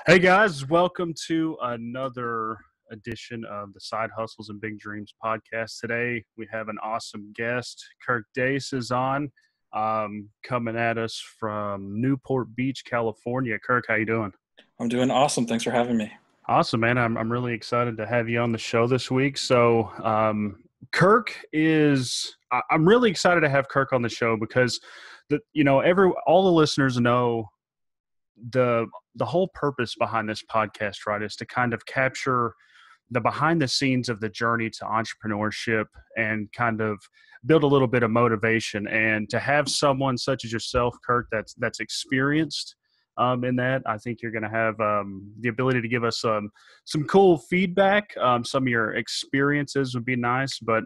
Hey guys, welcome to another edition of the Side Hustles and Big Dreams podcast. Today we have an awesome guest. Kirk Deis is on, coming at us from Newport Beach, California. Kirk, how you doing? I'm doing awesome. Thanks for having me. Awesome, man. I'm really excited to have you on the show this week. So, Kirk is. I'm really excited to have Kirk on the show because all the listeners know the whole purpose behind this podcast, right, is to kind of capture the behind the scenes of the journey to entrepreneurship and kind of build a little bit of motivation. And to have someone such as yourself, Kirk, that's experienced in that, I think you're going to have the ability to give us some cool feedback. Some of your experiences would be nice, but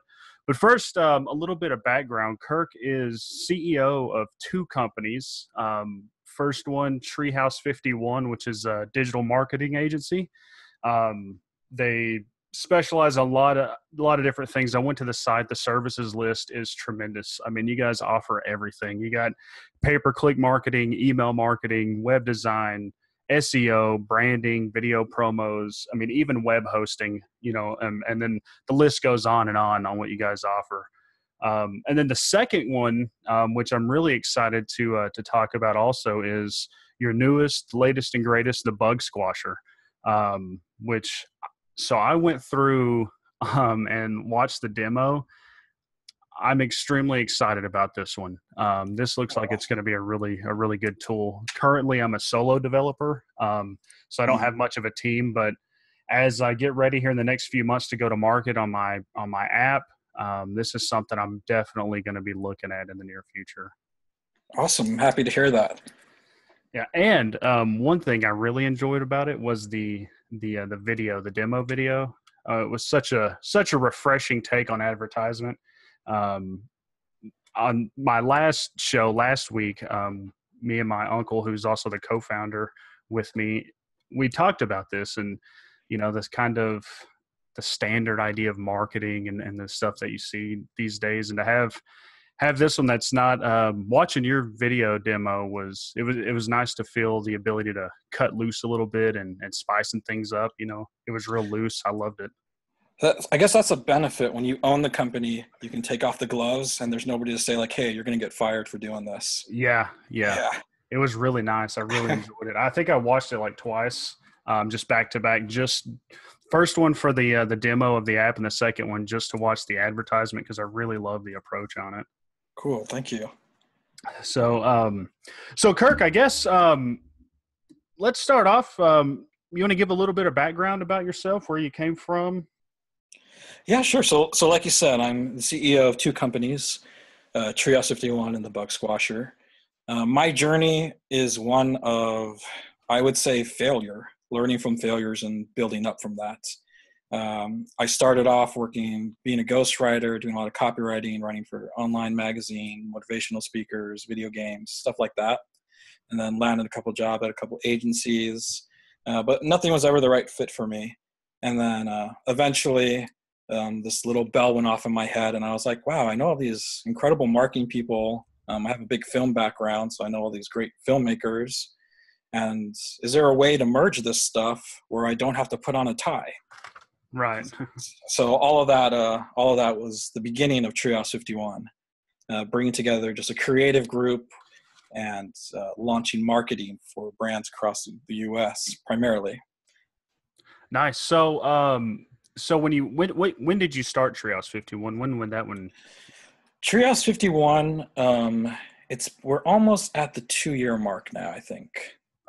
first, a little bit of background. Kirk is CEO of two companies. First one, Treehouse 51, which is a digital marketing agency. They specialize a lot of different things. I went to the site. The services list is tremendous. I mean, you guys offer everything. You got pay-per-click marketing, email marketing, web design, SEO, branding, video promos. I mean, even web hosting. And then the list goes on on what you guys offer. And then the second one, which I'm really excited to talk about also, is your newest, latest, and greatest, the Bug Squasher. So I went through and watched the demo. I'm extremely excited about this one. This looks like it's going to be a really good tool. Currently, I'm a solo developer, so I don't have much of a team. But as I get ready here in the next few months to go to market on my app, this is something I'm definitely going to be looking at in the near future. Awesome. I'm happy to hear that. Yeah. And one thing I really enjoyed about it was the video, the demo video. It was such a refreshing take on advertisement. On my last show last week, me and my uncle, who's also the co-founder with me, we talked about this and, this kind of the standard idea of marketing and the stuff that you see these days, and to have this one that's not watching your video demo was nice to feel the ability to cut loose a little bit and spicing things up. It was real loose. I loved it. I guess that's a benefit. When you own the company, you can take off the gloves and there's nobody to say like, hey, you're going to get fired for doing this. Yeah. It was really nice. I really enjoyed it. I think I watched it like twice, just back to back, just first one for the demo of the app and the second one just to watch the advertisement because I really love the approach on it. Cool. Thank you. So Kirk, I guess let's start off. You want to give a little bit of background about yourself, where you came from? Yeah, sure. So like you said, I'm the CEO of two companies, Treehouse 51 and the Bug Squasher. My journey is one of, I would say, failure. Learning from failures and building up from that. I started off being a ghostwriter, doing a lot of copywriting, writing for online magazine, motivational speakers, video games, stuff like that. And then landed a couple jobs at a couple agencies, but nothing was ever the right fit for me. And then eventually this little bell went off in my head and I was like, wow, I know all these incredible marketing people. I have a big film background, so I know all these great filmmakers. And is there a way to merge this stuff where I don't have to put on a tie? Right. So all of that was the beginning of Treehouse 51, bringing together just a creative group and launching marketing for brands across the U.S. primarily. Nice. So, when did you start Treehouse 51? When that one? Treehouse 51. We're almost at the 2-year mark now, I think.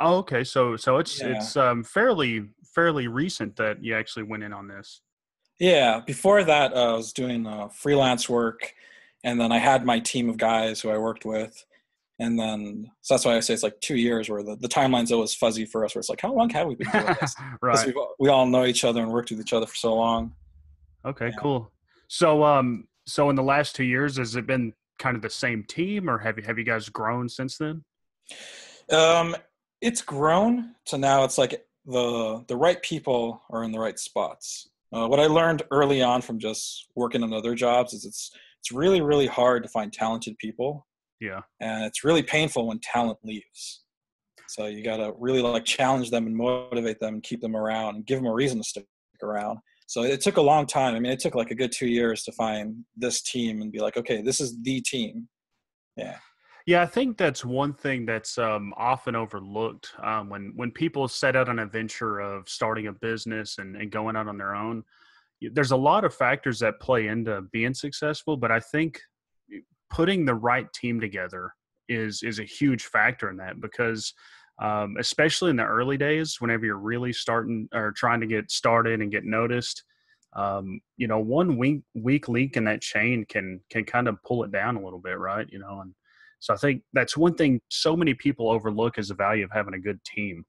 Oh, okay. So it's fairly recent that you actually went in on this. Yeah. Before that, I was doing freelance work, and then I had my team of guys who I worked with, and then so that's why I say it's like 2 years, where the timeline's always fuzzy for us. Where it's like, how long have we been doing this? Right. Because we all know each other and worked with each other for so long. Okay. Yeah. Cool. So in the last 2 years, has it been kind of the same team, or have you guys grown since then? It's grown to now it's like the right people are in the right spots. What I learned early on from just working on other jobs is it's really, really hard to find talented people. Yeah. And it's really painful when talent leaves. So you got to really like challenge them and motivate them and keep them around and give them a reason to stick around. So it took a long time. I mean, it took like a good 2 years to find this team and be like, okay, this is the team. Yeah. Yeah, I think that's one thing that's often overlooked when people set out on a venture of starting a business and going out on their own. There's a lot of factors that play into being successful, but I think putting the right team together is a huge factor in that, because especially in the early days, whenever you're really starting or trying to get started and get noticed, one weak link in that chain can kind of pull it down a little bit, right? And so I think that's one thing so many people overlook, is the value of having a good team.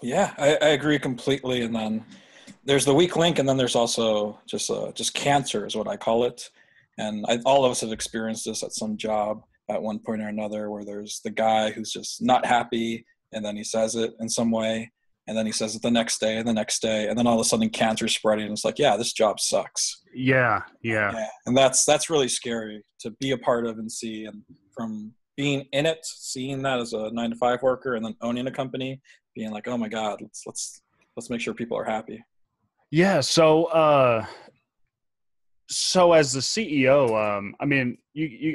Yeah, I agree completely. And then there's the weak link, and then there's also just cancer is what I call it. And all of us have experienced this at some job at one point or another, where there's the guy who's just not happy, and then he says it in some way, and then he says it the next day and the next day, and then all of a sudden cancer's spreading, and it's like, yeah, this job sucks. Yeah. And that's really scary to be a part of and see. And from being in it, seeing that as a 9-to-5 worker, and then owning a company, being like, oh my God, let's make sure people are happy. Yeah. So as the CEO, I mean,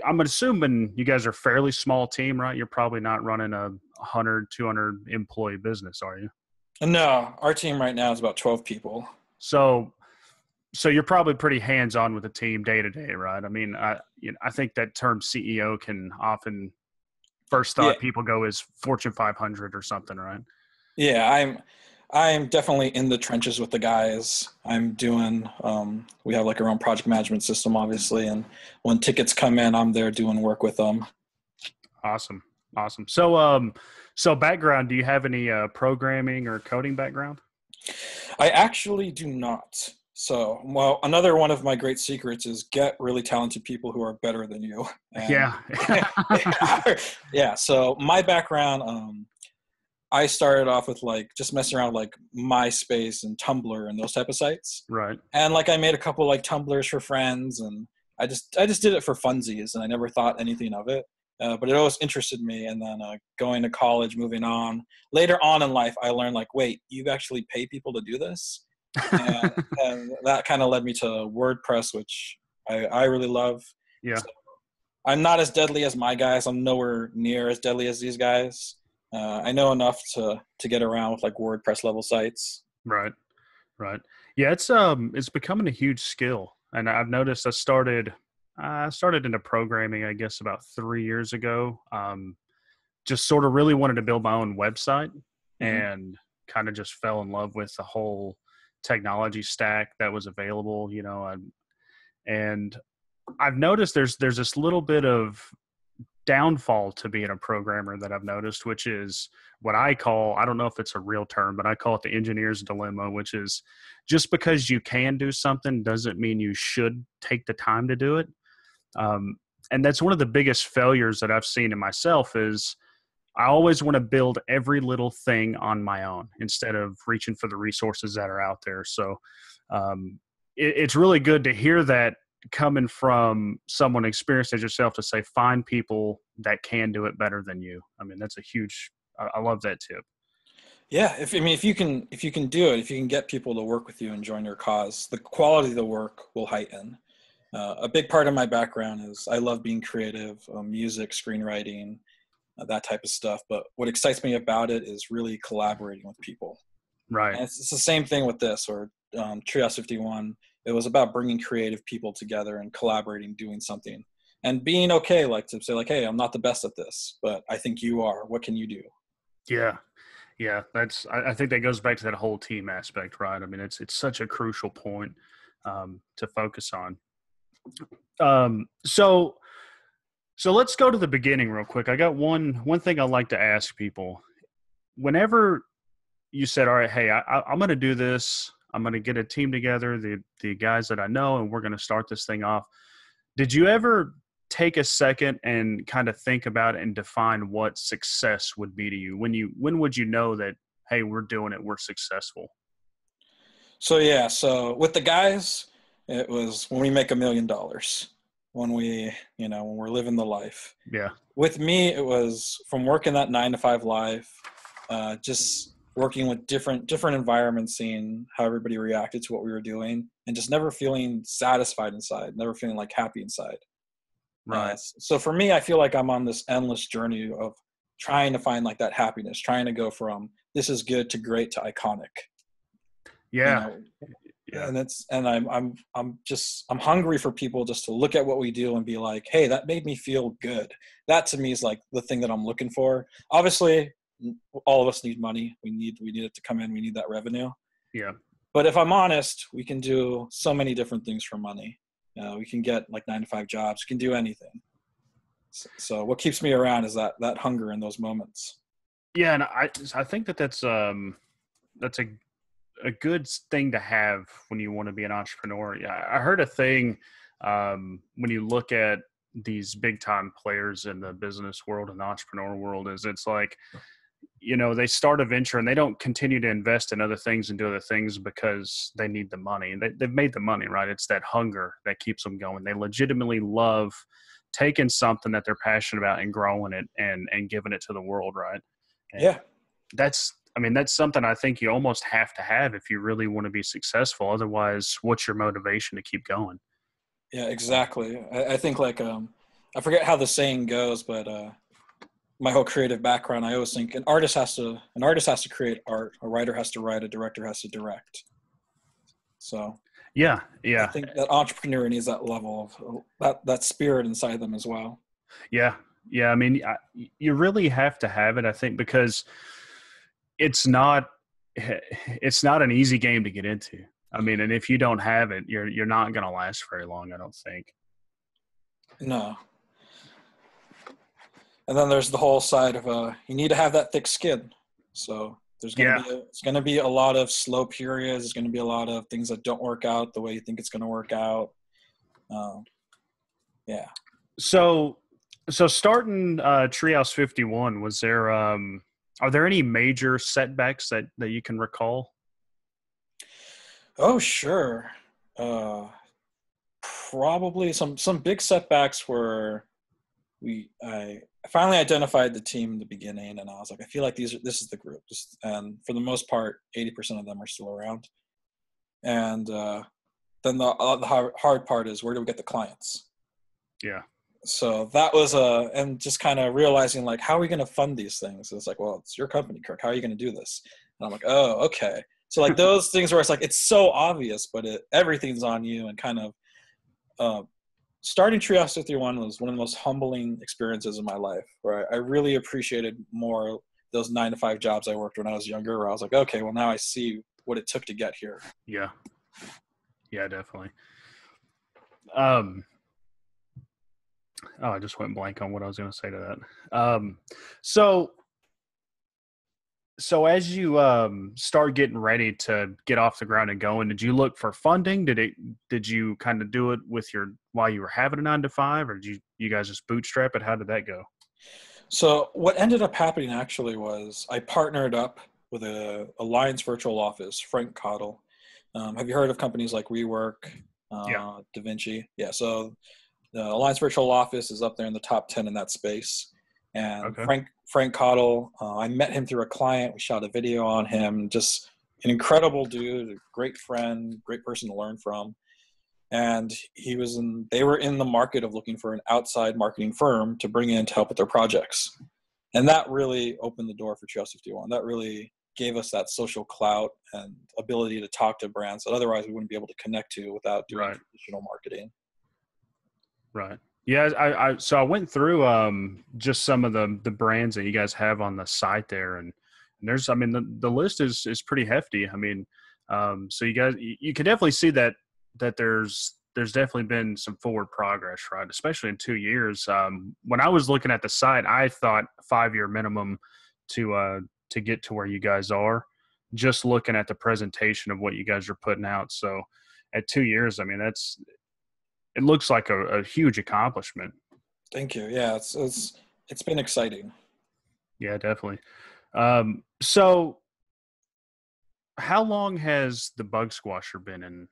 I'm assuming you guys are a fairly small team, right? You're probably not running a 100, 200 employee business, are you? No, our team right now is about 12 people. So you're probably pretty hands-on with the team day to day, right? I mean, I think that term CEO can often, first thought people go is Fortune 500 or something, right? Yeah, I'm definitely in the trenches with the guys. I'm doing, we have like our own project management system, obviously. And when tickets come in, I'm there doing work with them. Awesome. So background, do you have any programming or coding background? I actually do not. So, well, another one of my great secrets is get really talented people who are better than you. And Yeah. yeah. So my background, I started off with like just messing around with like MySpace and Tumblr and those type of sites. Right. And like I made a couple like Tumblrs for friends, and I just did it for funsies, and I never thought anything of it. But it always interested me. And then going to college, moving on, later on in life, I learned like, wait, you actually pay people to do this? And that kind of led me to WordPress, which I really love. Yeah. So I'm not as deadly as my guys. I'm nowhere near as deadly as these guys. I know enough to get around with like WordPress level sites. Right. Yeah, it's becoming a huge skill, and I've noticed. I started into programming, I guess, about 3 years ago. Just sort of really wanted to build my own website, and kind of just fell in love with the whole technology stack that was available. And I've noticed there's this little bit of downfall to being a programmer that I've noticed, which is what I don't know if it's a real term, but I call it the engineer's dilemma, which is just because you can do something doesn't mean you should take the time to do it. And that's one of the biggest failures that I've seen in myself is I always want to build every little thing on my own instead of reaching for the resources that are out there. So it's really good to hear that coming from someone experienced as yourself, to say, find people that can do it better than you. I mean, that's I love that tip. Yeah. If you can do it, if you can get people to work with you and join your cause, the quality of the work will heighten. A big part of my background is I love being creative, music, screenwriting, that type of stuff. But what excites me about it is really collaborating with people. Right. And it's the same thing with this, or Treehouse 51. It was about bringing creative people together and collaborating, doing something, and being okay, like to say like, hey, I'm not the best at this, but I think you are. What can you do? Yeah. I think that goes back to that whole team aspect, right? I mean, it's such a crucial point to focus on. So let's go to the beginning real quick. I got one thing I like to ask people. Whenever you said, all right, hey, I'm going to do this. I'm going to get a team together, the guys that I know, and we're going to start this thing off. Did you ever take a second and kind of think about and define what success would be to you? When would you know that, hey, we're doing it, we're successful? So with the guys, it was when we make $1 million, when we're living the life. Yeah. With me, it was from working that 9-to-5 life, just working with different environments, seeing how everybody reacted to what we were doing, and just never feeling satisfied inside, never feeling like happy inside. Right. So for me, I feel like I'm on this endless journey of trying to find like that happiness, trying to go from this is good to great to iconic. You Yeah. know, Yeah. and I'm hungry for people just to look at what we do and be like, hey, that made me feel good. That to me is like the thing that I'm looking for. Obviously, all of us need money. We need it to come in. We need that revenue. Yeah. But if I'm honest, we can do so many different things for money. We can get like 9-to-5 jobs. We can do anything. So what keeps me around is that hunger in those moments. Yeah. And I think that's a good thing to have when you want to be an entrepreneur. Yeah. I heard a thing, when you look at these big time players in the business world and the entrepreneur world, is it's like, they start a venture and they don't continue to invest in other things and do other things because they need the money. They've made the money, right? It's that hunger that keeps them going. They legitimately love taking something that they're passionate about and growing it and giving it to the world, right? And Yeah. that's something I think you almost have to have if you really want to be successful. Otherwise, what's your motivation to keep going? Yeah, exactly. I think like, I forget how the saying goes, but my whole creative background, I always think an artist has to create art, a writer has to write, a director has to direct. So Yeah. I Yeah. think that entrepreneur needs that level of that spirit inside them as well. Yeah. Yeah. I mean, you really have to have it, I think, because it's not an easy game to get into. I mean, and if you don't have it, you're not going to last very long, I don't think. No. And then there's the whole side of you need to have that thick skin. So it's going to be a lot of slow periods. There's going to be a lot of things that don't work out the way you think it's going to work out. Yeah. So starting Treehouse 51, was there are there any major setbacks that you can recall? Oh, sure. Probably some big setbacks were I finally identified the team in the beginning, and I was like, I feel like this is the group. And for the most part, 80% of them are still around. And then the hard part is, where do we get the clients? Yeah. So that was and just kind of realizing like, how are we going to fund these things? And it's like, well, it's your company, Kirk. How are you going to do this? And I'm like, oh, okay. So like those things where it's like, it's so obvious, but everything's on you. And kind of starting Treehouse 51 was one of the most humbling experiences in my life, where I really appreciated more those 9-to-5 jobs I worked when I was younger, where I was like, okay, well now I see what it took to get here. Yeah. Yeah, definitely. I just went blank on what I was going to say to that. So as you start getting ready to get off the ground and going, did you look for funding? Did you kind of do it with while you were having a 9-to-5, or did you guys just bootstrap it? How did that go? So what ended up happening actually was I partnered up with a Alliance Virtual Office, Frank Cottle. Have you heard of companies like WeWork, Yeah. DaVinci? Yeah. So the Alliance Virtual Office is up there in the top 10 in that space. And Okay. Frank Cottle, I met him through a client. We shot a video on him. Just an incredible dude, a great friend, great person to learn from. And they were in the market of looking for an outside marketing firm to bring in to help with their projects. And that really opened the door for Treehouse 51. That really gave us that social clout and ability to talk to brands that otherwise we wouldn't be able to connect to without doing traditional marketing. Right. Yeah. So I went through just some of the brands that you guys have on the site there, and there's, I mean, the list is pretty hefty. I mean, so you can definitely see that there's definitely been some forward progress, right? Especially in 2 years. When I was looking at the site, I thought 5-year minimum to get to where you guys are, just looking at the presentation of what you guys are putting out. So at 2 years, I mean, it looks like a huge accomplishment. Thank you. Yeah, it's been exciting. Yeah, definitely. So how long has the bug squasher been in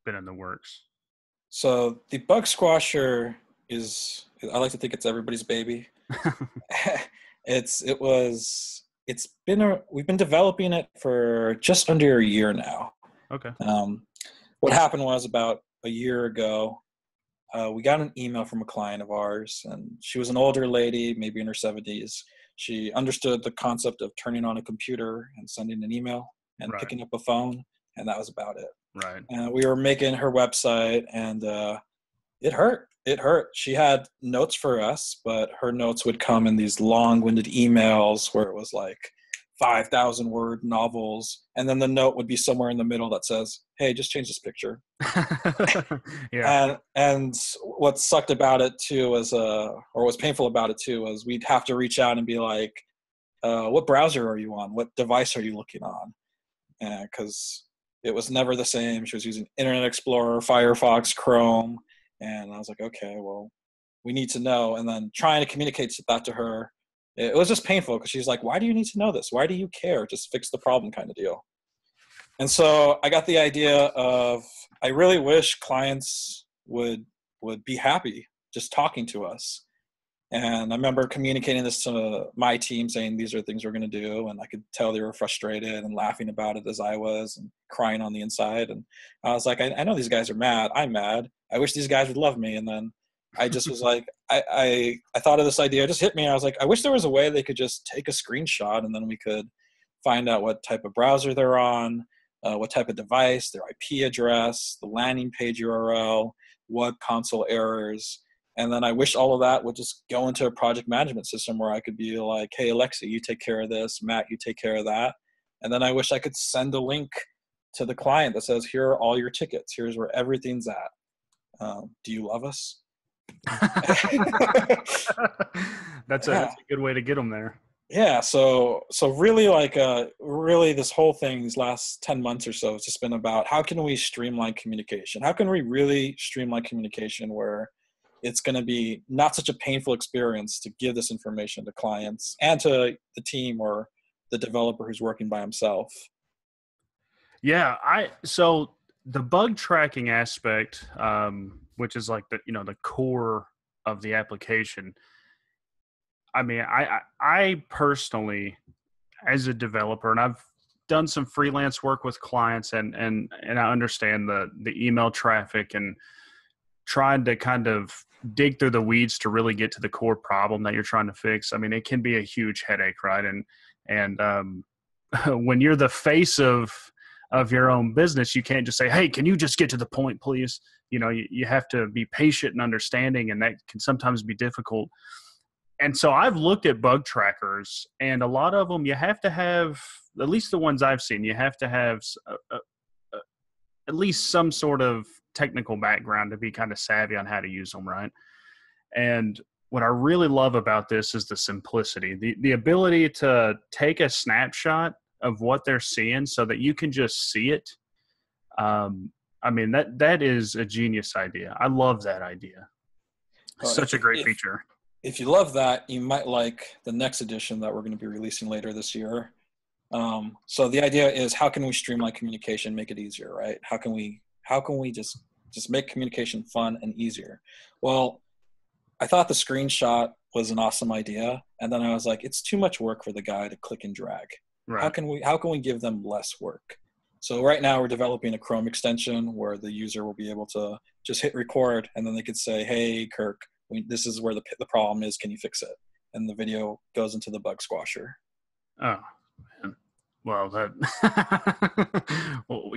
the works? So the bug squasher I like to think it's everybody's baby. It we've been developing it for just under a year now. Okay. What happened was about a year ago, we got an email from a client of ours, and she was an older lady, maybe in her 70s. She understood the concept of turning on a computer and sending an email and Right. picking up a phone, and that was about it. Right. And we were making her website, and it hurt. It hurt. She had notes for us, but her notes would come in these long-winded emails where it was like 5,000 word novels. And then the note would be somewhere in the middle that says, hey, just change this picture. Yeah. And what sucked about it too was, or was painful about it too, was we'd have to reach out and be like, what browser are you on? What device are you looking on? Because it was never the same. She was using Internet Explorer, Firefox, Chrome. And I was like, okay, well, we need to know. And then trying to communicate that to her, it was just painful because she's like, why do you need to know this? Why do you care? Just fix the problem kind of deal. And so I got the idea of, I really wish clients would be happy just talking to us. And I remember communicating this to my team, saying these are things we're going to do. And I could tell they were frustrated and laughing about it as I was, and crying on the inside. And I was like, I know these guys are mad. I'm mad. I wish these guys would love me. And then I just was like, I thought of this idea. It just hit me. I was like, I wish there was a way they could just take a screenshot, and then we could find out what type of browser they're on, what type of device, their IP address, the landing page URL, web console errors. And then I wish all of that would just go into a project management system where I could be like, hey, Alexa, you take care of this. Matt, you take care of that. And then I wish I could send a link to the client that says, here are all your tickets. Here's where everything's at. Do you love us? That's a good way to get them there. Yeah. So really really this whole thing, these last 10 months or so, it's just been about how can we streamline communication? How can we really streamline communication where it's going to be not such a painful experience to give this information to clients and to the team or the developer who's working by himself? Yeah. So the bug tracking aspect, which is like the core of the application. I mean, I personally, as a developer, and I've done some freelance work with clients, and I understand the email traffic and trying to kind of dig through the weeds to really get to the core problem that you're trying to fix. I mean, it can be a huge headache, right? And when you're the face of your own business, you can't just say, hey, can you just get to the point, please? You have to be patient and understanding, and that can sometimes be difficult. And so I've looked at bug trackers, and a lot of them, you have to have, at least the ones I've seen, you have to have at least some sort of technical background to be kind of savvy on how to use them, right? And what I really love about this is the simplicity, the ability to take a snapshot of what they're seeing so that you can just see it. I mean, that is a genius idea. I love that idea. Such a great feature. If you love that, you might like the next edition that we're going to be releasing later this year. So the idea is, how can we streamline communication, make it easier, right? How can we just make communication fun and easier? Well, I thought the screenshot was an awesome idea, and then I was like, it's too much work for the guy to click and drag. Right. How can we give them less work? So right now we're developing a Chrome extension where the user will be able to just hit record, and then they could say, hey, Kirk, this is where the problem is. Can you fix it? And the video goes into the bug squasher. Oh, man. Well,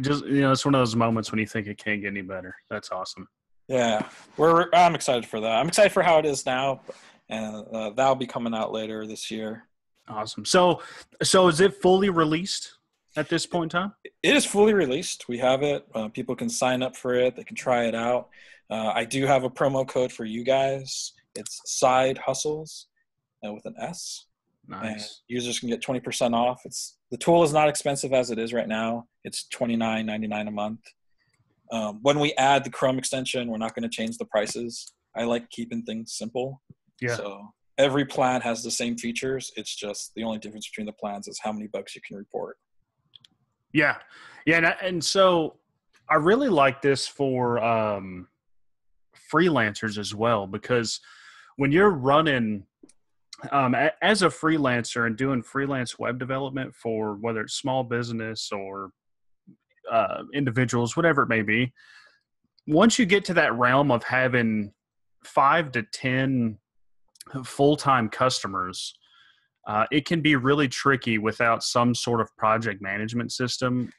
just, it's one of those moments when you think it can't get any better. That's awesome. Yeah, I'm excited for that. I'm excited for how it is now, and that'll be coming out later this year. Awesome. So is it fully released at this point in time? It is fully released. We have it. People can sign up for it. They can try it out. I do have a promo code for you guys. It's Side Hustles with an S. Nice. And users can get 20% off. The tool is not expensive as it is right now. It's $29.99 a month. When we add the Chrome extension, we're not going to change the prices. I like keeping things simple. Yeah. So every plan has the same features. It's just the only difference between the plans is how many bugs you can report. Yeah. Yeah. And so I really like this for freelancers as well, because when you're running as a freelancer and doing freelance web development for whether it's small business or individuals, whatever it may be, once you get to that realm of having 5 to 10 full-time customers, it can be really tricky without some sort of project management system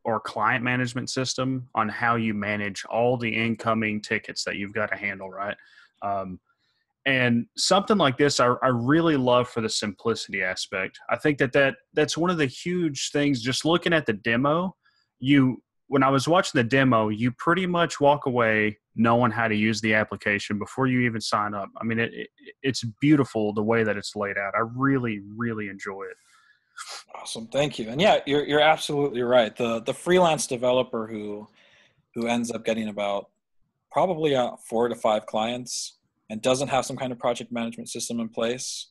or client management system on how you manage all the incoming tickets that you've got to handle, right? And something like this, I really love for the simplicity aspect. I think that's one of the huge things. Just looking at the demo, when I was watching the demo, you pretty much walk away knowing how to use the application before you even sign up. I mean, it's beautiful the way that it's laid out. I really, really enjoy it. Awesome, thank you. And yeah, you're absolutely right. The freelance developer who ends up getting about probably 4 to 5 clients and doesn't have some kind of project management system in place,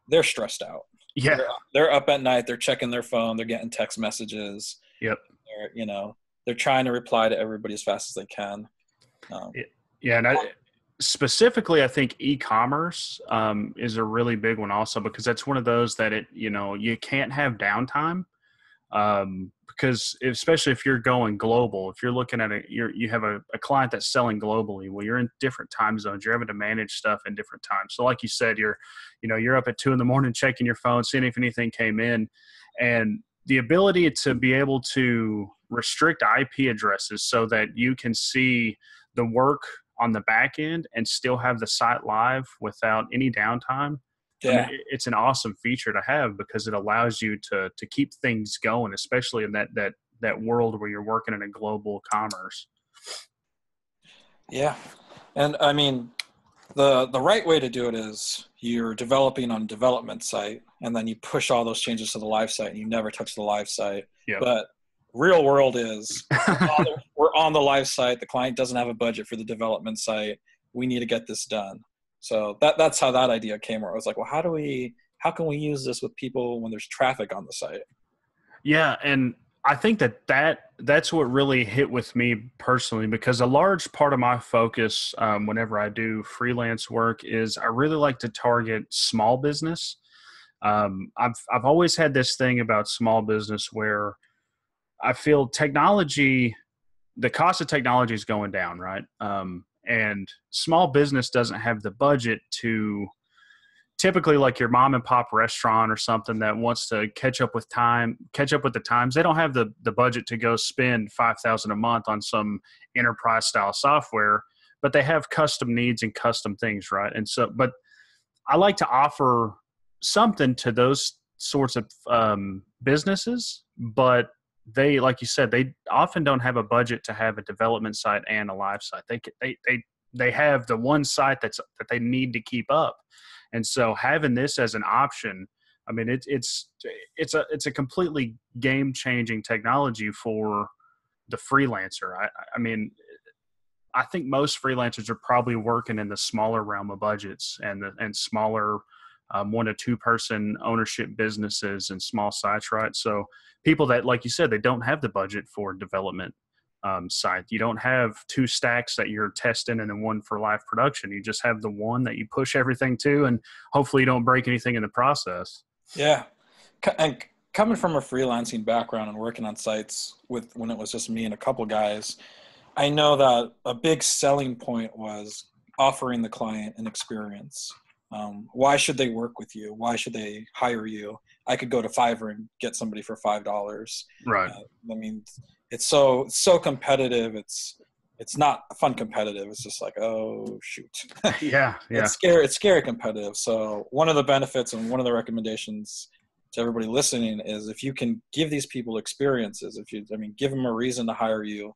they're stressed out. Yeah. They're up at night, they're checking their phone, they're getting text messages. Yep. They're trying to reply to everybody as fast as they can. Yeah, and specifically, I think e-commerce is a really big one also, because that's one of those that you can't have downtime, because especially if you're going global, if you're looking at you have a client that's selling globally, well, you're in different time zones, you're having to manage stuff in different times. So like you said, you're up at 2 a.m. checking your phone, seeing if anything came in, and the ability to be able to restrict IP addresses so that you can see the work on the back end and still have the site live without any downtime. Yeah. I mean, it's an awesome feature to have because it allows you to keep things going, especially in that world where you're working in a global commerce. Yeah. And I mean, the right way to do it is you're developing on development site and then you push all those changes to the live site and you never touch the live site. Yep. But real world is we're on the live site. The client doesn't have a budget for the development site. We need to get this done. So that's how that idea came, where I was like, well, how can we use this with people when there's traffic on the site? Yeah. And I think that's what really hit with me personally, because a large part of my focus whenever I do freelance work is I really like to target small business. I've always had this thing about small business where I feel the cost of technology is going down, right? And small business doesn't have the budget to, typically like your mom and pop restaurant or something that wants to catch up with the times. They don't have the budget to go spend $5,000 a month on some enterprise style software, but they have custom needs and custom things, right? And so, but I like to offer something to those sorts of businesses, but they, like you said, they often don't have a budget to have a development site and a live site. They have the one site that they need to keep up. And so having this as an option, I mean, it's a completely game changing technology for the freelancer. I mean, I think most freelancers are probably working in the smaller realm of budgets and smaller 1 to 2 person ownership businesses and small sites, right? So people that, like you said, they don't have the budget for development site. You don't have 2 stacks that you're testing and then 1 for live production. You just have the one that you push everything to, and hopefully you don't break anything in the process. Yeah. And coming from a freelancing background and working on sites when it was just me and a couple guys, I know that a big selling point was offering the client an experience. Why should they work with you? Why should they hire you? I could go to Fiverr and get somebody for $5. Right. I mean, it's so competitive. It's not fun competitive. It's just like, oh shoot. Yeah. It's scary competitive. So one of the benefits and one of the recommendations to everybody listening is if you can give these people experiences, give them a reason to hire you.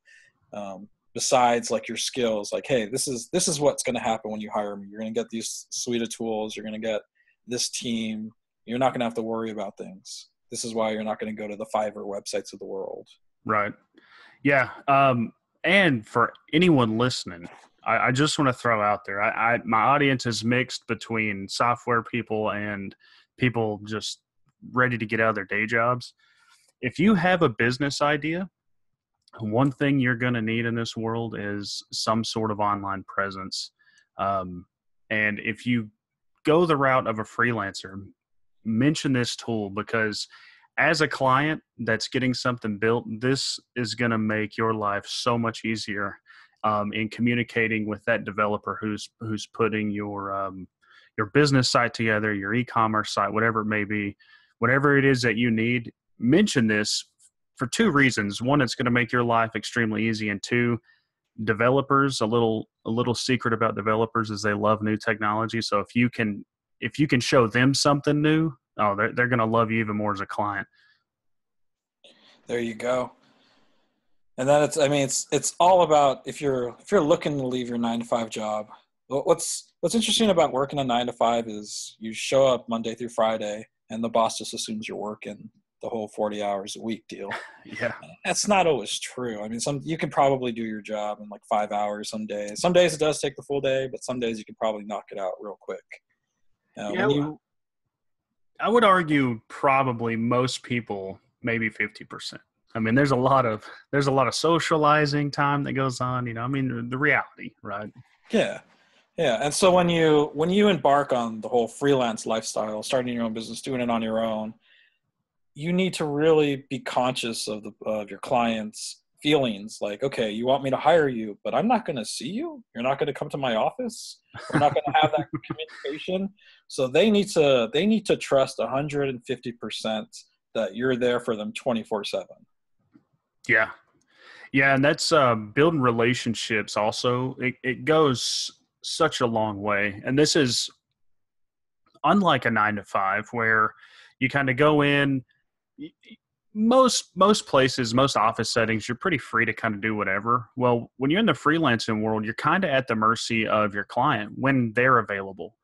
Besides like your skills, like, hey, this is what's going to happen when you hire me. You're going to get these suite of tools. You're going to get this team. You're not going to have to worry about things. This is why you're not going to go to the Fiverr websites of the world. Right. Yeah. And for anyone listening, I just want to throw out there, my audience is mixed between software people and people just ready to get out of their day jobs. If you have a business idea, one thing you're going to need in this world is some sort of online presence. And if you go the route of a freelancer, mention this tool, because as a client that's getting something built, this is going to make your life so much easier in communicating with that developer who's putting your business site together, your e-commerce site, whatever it may be, whatever it is that you need. Mention this for two reasons. One, it's going to make your life extremely easy, and two, developers, a little secret about developers is they love new technology. So if you can show them something new, they're going to love you even more as a client. There you go. And then it's all about if you're looking to leave your 9-to-5 job. What's interesting about working a 9-to-5 is you show up Monday through Friday and the boss just assumes you're working the whole 40 hours a week deal. Yeah. That's not always true. I mean, you can probably do your job in like 5 hours some days. Some days it does take the full day, but some days you can probably knock it out real quick. I would argue probably most people, maybe 50%. I mean, there's a lot of socializing time that goes on, the reality, right? Yeah. Yeah. And so when you embark on the whole freelance lifestyle, starting your own business, doing it on your own, you need to really be conscious of your clients' feelings. Like, okay, you want me to hire you, but I'm not going to see you. You're not going to come to my office. We're not going to have that communication. So they need to trust 150% that you're there for them 24/7. Yeah. Yeah. And that's building relationships also. It goes such a long way. And this is unlike a 9-to-5 where you kind of go in. Most places, most office settings, you're pretty free to kind of do whatever. Well, when you're in the freelancing world, you're kind of at the mercy of your client when they're available.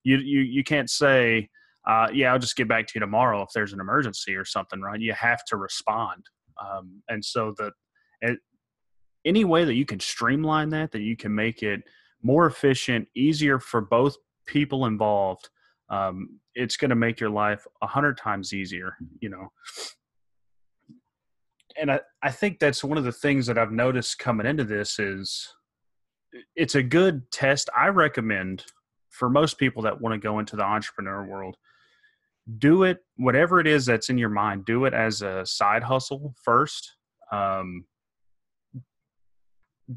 You can't say, I'll just get back to you tomorrow if there's an emergency or something, right? You have to respond. And so any way that you can streamline that you can make it more efficient, easier for both people involved, it's going to make your life 100 times easier, And I think that's one of the things that I've noticed coming into this is it's a good test. I recommend for most people that want to go into the entrepreneur world, do it, whatever it is that's in your mind, do it as a side hustle first.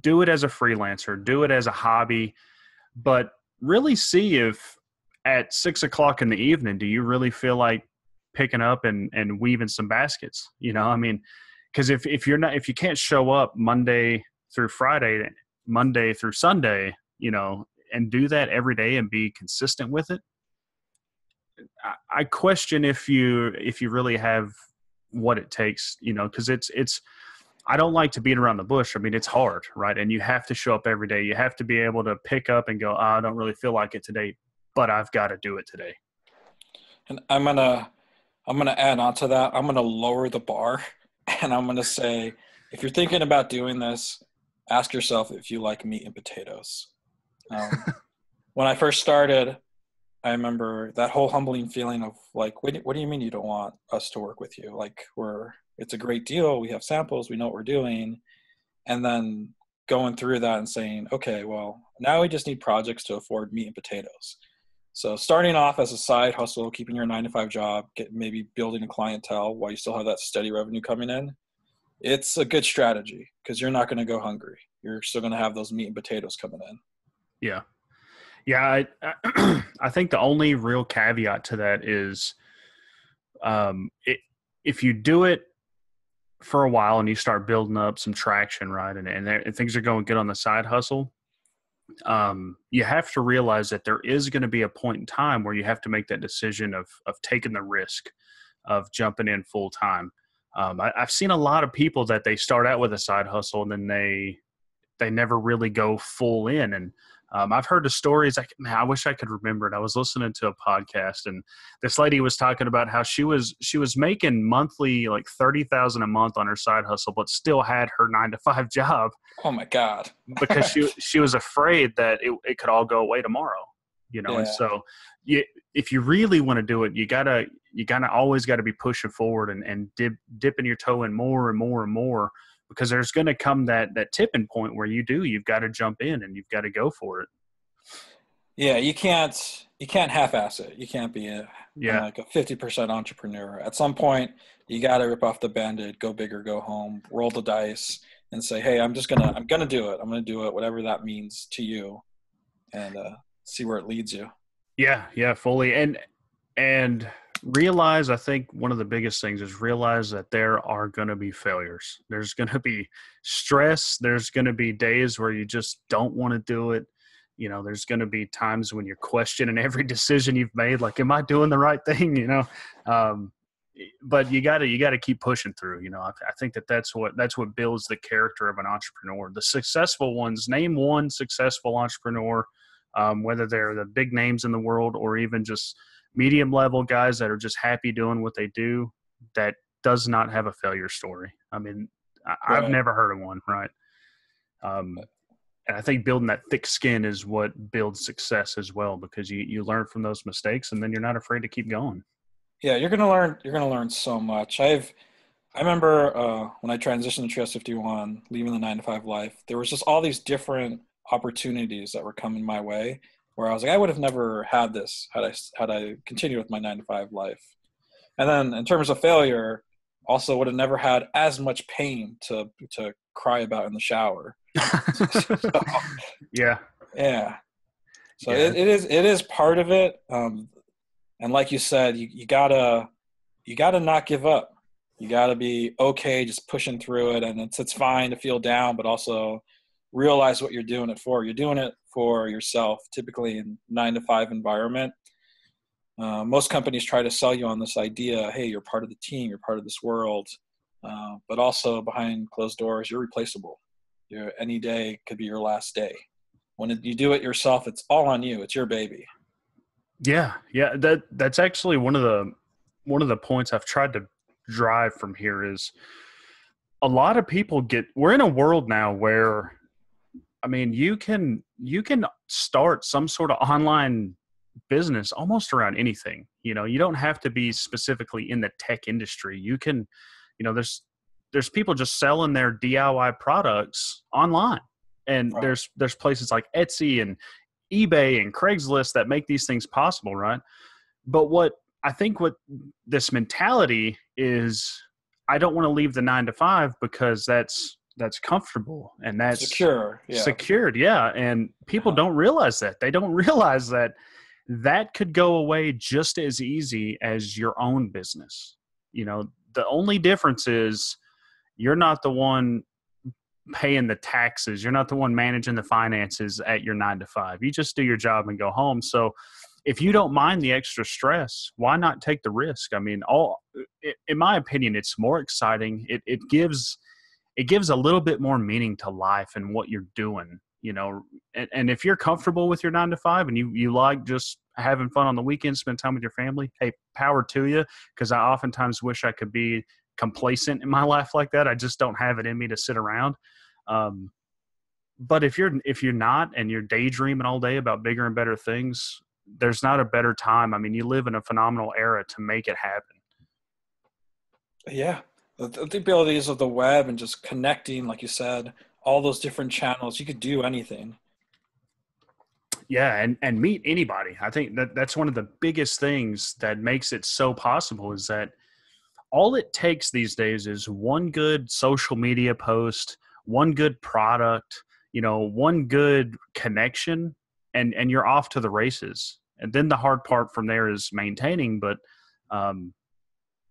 Do it as a freelancer, do it as a hobby, but really see if at 6 o'clock in the evening, do you really feel like picking up and weaving some baskets? Because if you can't show up Monday through Friday, Monday through Sunday, and do that every day and be consistent with it, I question if you really have what it takes, because it's. I don't like to beat around the bush. I mean, it's hard, right? And you have to show up every day. You have to be able to pick up and go, I don't really feel like it today, but I've got to do it today. And I'm gonna add on to that. I'm gonna lower the bar, and I'm gonna say, if you're thinking about doing this, ask yourself if you like meat and potatoes. When I first started, I remember that whole humbling feeling of like, what do you mean you don't want us to work with you? Like it's a great deal. We have samples. We know what we're doing. And then going through that and saying, okay, well, now we just need projects to afford meat and potatoes. So starting off as a side hustle, keeping your 9-to-5 job, maybe building a clientele while you still have that steady revenue coming in. It's a good strategy because you're not going to go hungry. You're still going to have those meat and potatoes coming in. Yeah. Yeah. I think the only real caveat to that is if you do it for a while and you start building up some traction, right, and things are going good on the side hustle, you have to realize that there is going to be a point in time where you have to make that decision of taking the risk of jumping in full time. I've seen a lot of people that they start out with a side hustle and then they never really go full in. And I've heard the stories. I wish I could remember it. I was listening to a podcast, and this lady was talking about how she was making monthly like $30,000 a month on her side hustle, but still had her 9-to-5 job. Oh my God! Because she was afraid that it could all go away tomorrow. Yeah. And so if you really want to do it, you gotta always got to be pushing forward and dipping your toe in more and more and more. Because there's going to come that tipping point where you've got to jump in and you've got to go for it. Yeah, you can't you can't half-ass it. You can't be Yeah. like a 50% entrepreneur. At some point, you got to rip off the band-aid, go big or go home, roll the dice, and say, "Hey, I'm gonna do it. I'm gonna do it, whatever that means to you, and see where it leads you." Yeah, yeah, fully. And realize, I think one of the biggest things is realize that there are going to be failures. There's going to be stress. There's going to be days where you just don't want to do it. There's going to be times when you're questioning every decision you've made, like, am I doing the right thing? Um, but you gotta keep pushing through. I think that's what builds the character of an entrepreneur. The successful ones, name one successful entrepreneur, whether they're the big names in the world or even just medium level guys that are just happy doing what they do, that does not have a failure story. I mean, I've Right. never heard of one, right? And I think building that thick skin is what builds success as well, because you learn from those mistakes and then you're not afraid to keep going. Yeah, you're gonna learn. You're gonna learn so much. I remember when I transitioned to Trios 51, leaving the 9 to 5 life. There was just all these different opportunities that were coming my way, where I was like, I would have never had this had I continued with my 9 to 5 life. And then in terms of failure, also would have never had as much pain to cry about in the shower. So, Yeah, yeah. So yeah, it is part of it. And like you said, you gotta not give up. You gotta be okay just pushing through it, and it's fine to feel down, but also realize what you're doing it for. You're doing it for yourself. Typically in 9 to 5 environment, most companies try to sell you on this idea: hey, you're part of the team, you're part of this world, but also behind closed doors, you're replaceable. Any day could be your last day. When you do it yourself, it's all on you. It's your baby. yeah, yeah. That's actually one of the points I've tried to drive from here is a lot of people we're in a world now where, I mean, you can start some sort of online business almost around anything. You don't have to be specifically in the tech industry. There's people just selling their DIY products online. And Right. there's places like Etsy and eBay and Craigslist that make these things possible, right? But what this mentality is, I don't want to leave the 9 to 5 because that's comfortable and that's Secure. Yeah. secured. Yeah. And people Uh-huh. don't realize that. They don't realize that that could go away just as easy as your own business. The only difference is you're not the one paying the taxes. You're not the one managing the finances at your 9 to 5. You just do your job and go home. So if you don't mind the extra stress, why not take the risk? I mean, in my opinion, it's more exciting. It gives a little bit more meaning to life and what you're doing. And if you're comfortable with your 9 to 5 and you like just having fun on the weekends, spend time with your family, hey, power to you. Because I oftentimes wish I could be complacent in my life like that. I just don't have it in me to sit around. Um, but if you're not, and you're daydreaming all day about bigger and better things, there's not a better time. I mean, you live in a phenomenal era to make it happen. Yeah. The abilities of the web and just connecting, like you said, all those different channels, you could do anything. Yeah, and meet anybody. I think that's one of the biggest things that makes it so possible, is that all it takes these days is one good social media post, one good product, one good connection, and you're off to the races. And then the hard part from there is maintaining, but um,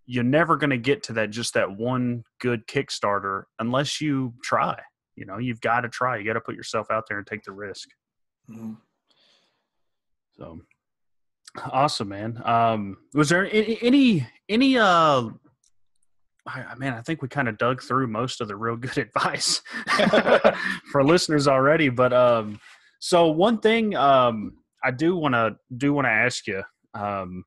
you're never going to get to that one good Kickstarter unless you try. You've got to try. You got to put yourself out there and take the risk. Mhm. So awesome, man. Was there any man, I think we kind of dug through most of the real good advice for listeners already. But so one thing I do want to ask you, um,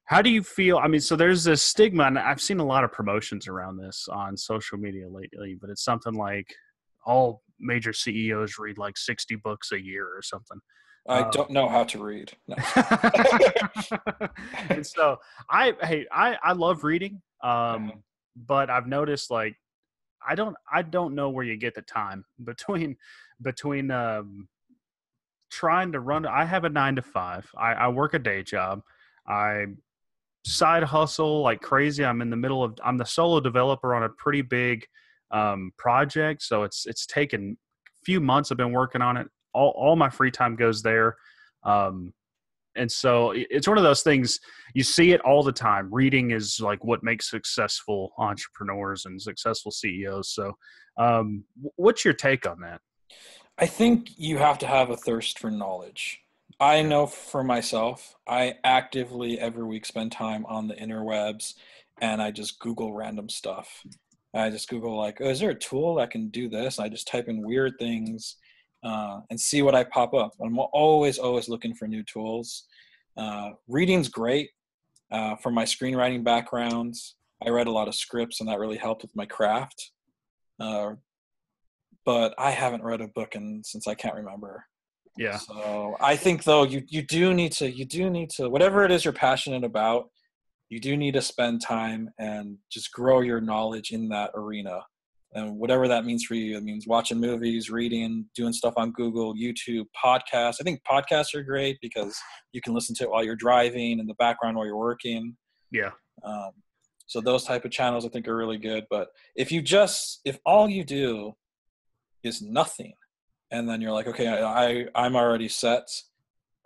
how do you feel? I mean, so there's this stigma, and I've seen a lot of promotions around this on social media lately. But it's something like all major CEOs read like 60 books a year or something. I don't know how to read. No. And so I love reading, but I've noticed, like, I don't know where you get the time between trying to run. I have a 9 to 5. I work a day job. I side hustle like crazy. I'm the solo developer on a pretty big project. So it's taken a few months. I've been working on it. All my free time goes there. Um, and so it's one of those things, you see it all the time. Reading is like what makes successful entrepreneurs and successful CEOs. So what's your take on that? I think you have to have a thirst for knowledge. I know for myself, I actively every week spend time on the interwebs and I just Google random stuff. I just Google like, oh, is there a tool that can do this? And I just type in weird things and see what I pop up. I'm always looking for new tools. Reading's great for my screenwriting backgrounds. I read a lot of scripts and that really helped with my craft. Uh, but I haven't read a book since I can't remember. Yeah. So I think though you do need to whatever it is you're passionate about, you do need to spend time and just grow your knowledge in that arena. And whatever that means for you, it means watching movies, reading, doing stuff on Google, YouTube, podcasts. I think podcasts are great because you can listen to it while you're driving in the background while you're working. Yeah. So those type of channels I think are really good. But if all you do is nothing, and then you're like, okay, I'm already set,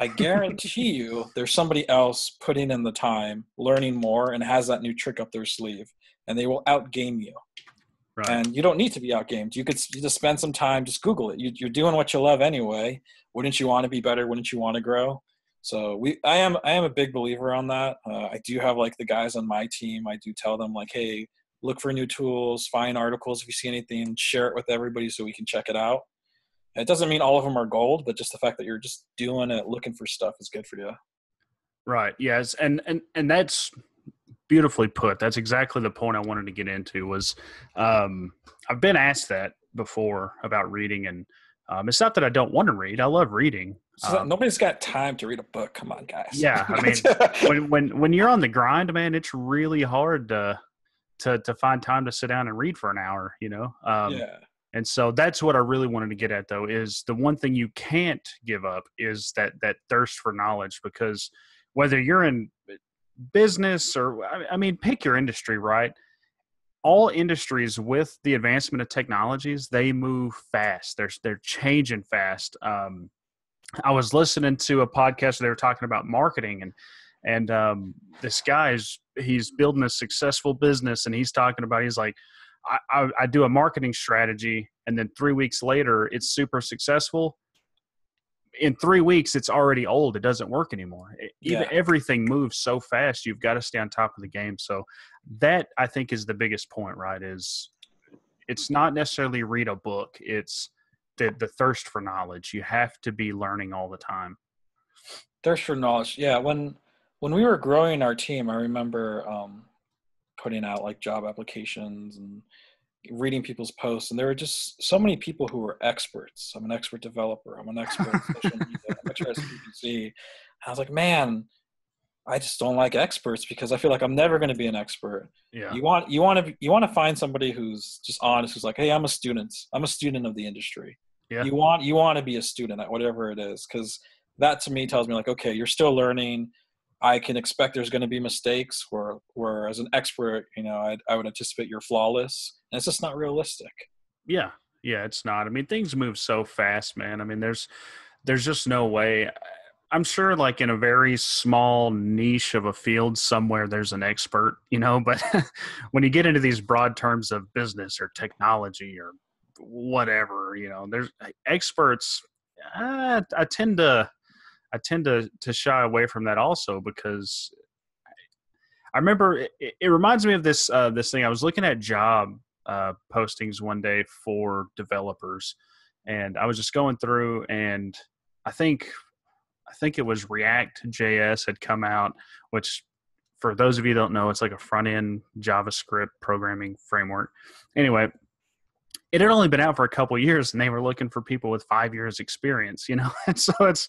I guarantee you there's somebody else putting in the time, learning more, and has that new trick up their sleeve, and they will outgame you. Right. And you don't need to be outgamed. You just spend some time, just Google it. You're doing what you love anyway. Wouldn't you want to be better? Wouldn't you want to grow? So I am a big believer on that. I do have like the guys on my team. I do tell them like, hey, look for new tools, find articles. If you see anything, share it with everybody so we can check it out. It doesn't mean all of them are gold, but just the fact that you're just doing it, looking for stuff is good for you. Right. Yes. And that's beautifully put. That's exactly the point I wanted to get into was, I've been asked that before about reading, and it's not that I don't want to read. I love reading. So nobody's got time to read a book. Come on, guys. Yeah. I mean, when you're on the grind, man, it's really hard to find time to sit down and read for an hour, you know? Yeah. And so that's what I really wanted to get at, though, is the one thing you can't give up is that thirst for knowledge, because whether you're in business or, I mean, pick your industry, right? All industries with the advancement of technologies, they move fast. They're changing fast. I was listening to a podcast where they were talking about marketing, and this guy he's building a successful business, and he's talking about, he's like, I do a marketing strategy, and then 3 weeks later, it's super successful. In 3 weeks, it's already old. It doesn't work anymore. Everything moves so fast. You've got to stay on top of the game. So that, I think, is the biggest point, right? Is it's not necessarily read a book. It's the thirst for knowledge. You have to be learning all the time. Thirst for knowledge. Yeah. When we were growing our team, I remember putting out like job applications and reading people's posts, and there were just so many people who were experts. I'm an expert developer. I'm an expert in social media. I'm an expert at PPC. I was like, man, I just don't like experts because I feel like I'm never going to be an expert. Yeah. You want to find somebody who's just honest, who's like, hey, I'm a student of the industry. Yeah. You want to be a student at whatever it is, because that to me tells me like, okay, you're still learning. I can expect there's going to be mistakes where as an expert, you know, I would anticipate you're flawless, and it's just not realistic. Yeah. Yeah, it's not. I mean, things move so fast, man. I mean, there's just no way. I'm sure like in a very small niche of a field somewhere, there's an expert, you know, but when you get into these broad terms of business or technology or whatever, you know, there's experts. I tend to shy away from that also, because I remember it reminds me of this thing. I was looking at job postings one day for developers, and I was just going through, and I think it was React JS had come out, which for those of you who don't know, it's like a front end JavaScript programming framework. Anyway, it had only been out for a couple of years, and they were looking for people with 5 years experience, you know? And so it's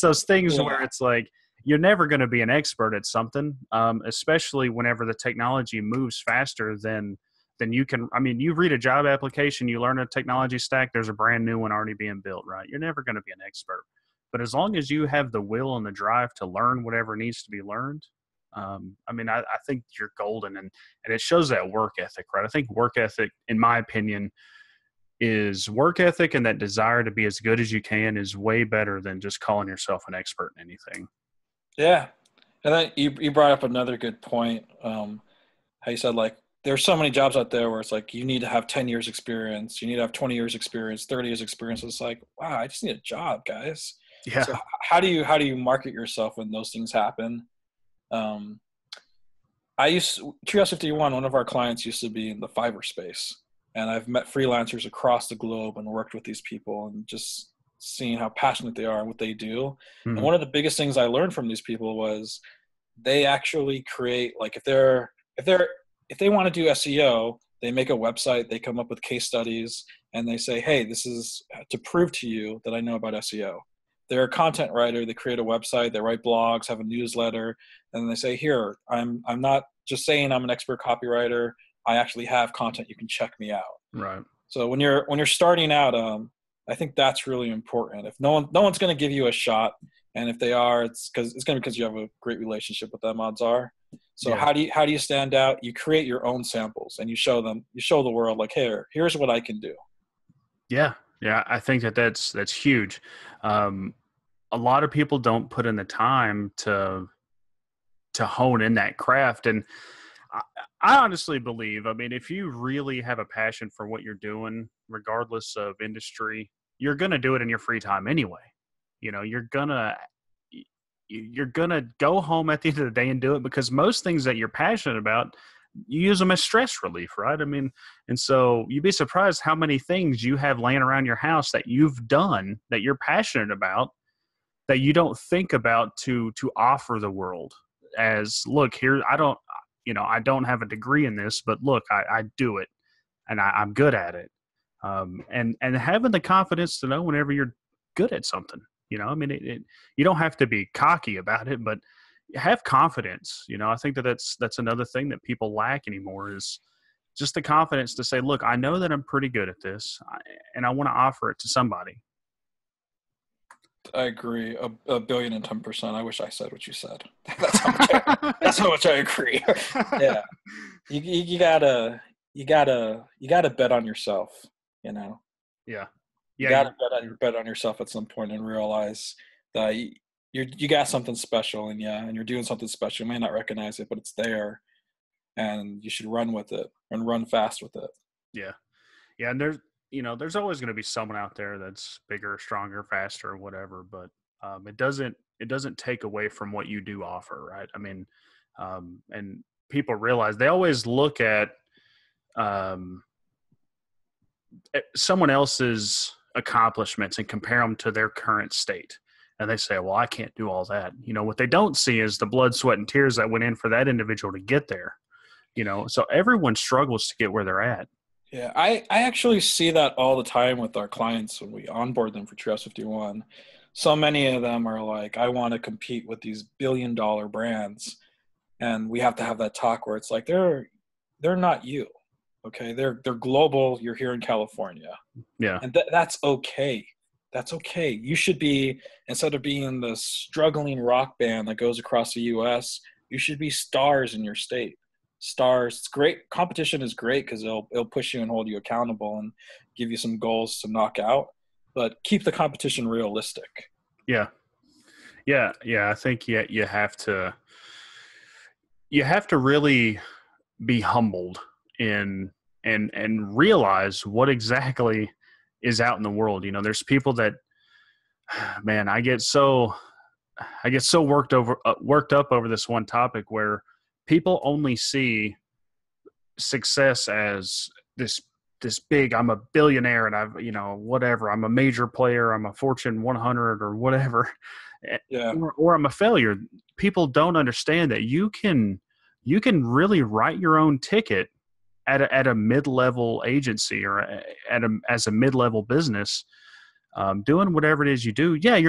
those things where it's like, you're never going to be an expert at something, especially whenever the technology moves faster than you can. I mean, you read a job application, you learn a technology stack, there's a brand new one already being built, right? You're never going to be an expert. But as long as you have the will and the drive to learn whatever needs to be learned, I mean, I think you're golden, and it shows that work ethic, right? I think work ethic, in my opinion, is work ethic, and that desire to be as good as you can is way better than just calling yourself an expert in anything. Yeah. And then you brought up another good point. How you said, like, there's so many jobs out there where it's like you need to have 10 years experience, you need to have 20 years experience, 30 years experience. It's like, wow, I just need a job, guys. Yeah. So how do you market yourself when those things happen? Trios 51, one of our clients used to be in the Fiverr space, and I've met freelancers across the globe and worked with these people and just seeing how passionate they are and what they do. And Mhm. one of the biggest things I learned from these people was they actually create, like, if they want to do SEO, they make a website, they come up with case studies, and they say, hey, this is to prove to you that I know about SEO. They're a content writer, they create a website, they write blogs, have a newsletter, and they say, here, I'm not just saying I'm an expert copywriter, I actually have content, you can check me out. Right. So when you're starting out, I think that's really important. If no one's going to give you a shot, and if they are, it's going to be because you have a great relationship with them. Odds are. So Yeah. how do you stand out? You create your own samples, and you show the world, like, here's what I can do. Yeah. Yeah. I think that's huge. A lot of people don't put in the time to hone in that craft. And I, I honestly believe, I mean, if you really have a passion for what you're doing, regardless of industry, you're going to do it in your free time anyway. You know, you're going to go home at the end of the day and do it, because most things that you're passionate about, you use them as stress relief, right? I mean, and so you'd be surprised how many things you have laying around your house that you've done that you're passionate about, that you don't think about to offer the world as, look here, I don't have a degree in this, but look, I do it, and I'm good at it. And having the confidence to know whenever you're good at something, I mean, you don't have to be cocky about it, but have confidence. I think that's another thing that people lack anymore, is just the confidence to say, look, I know that I'm pretty good at this, and I want to offer it to somebody. I agree a billion and 10%. I wish I said what you said. That's how much I agree. Yeah, you gotta bet on yourself. You know, Yeah. you Yeah. gotta bet on yourself at some point and realize that you got something special, and you're doing something special. You may not recognize it, but it's there, and you should run with it and run fast with it. Yeah. Yeah. And there's always going to be someone out there that's bigger, stronger, faster, whatever, but it doesn't take away from what you do offer. Right. I mean, and people realize, they always look um, at someone else's accomplishments and compare them to their current state. And they say, well, I can't do all that. What they don't see is the blood, sweat, and tears that went in for that individual to get there. So everyone struggles to get where they're at. Yeah, I actually see that all the time with our clients when we onboard them for Trios 51. So many of them are like, I want to compete with these billion-dollar brands. And we have to have that talk where it's like, they're not you. Okay. They're global. You're here in California. Yeah. And that's okay. That's okay. You should be, instead of being the struggling rock band that goes across the US, you should be stars in your state. Stars. It's great. Competition is great because it'll push you and hold you accountable and give you some goals to knock out. But keep the competition realistic. Yeah. Yeah. Yeah. I think you have to really be humbled in and realize what exactly is out in the world. There's people that, man, I get so worked up over this one topic, where people only see success as this big, I'm a billionaire, and I've, whatever, I'm a major player, I'm a Fortune 100 or whatever, Yeah. or I'm a failure. People don't understand that you can really write your own ticket at a mid-level agency, or as a mid-level business, doing whatever it is you do. Yeah,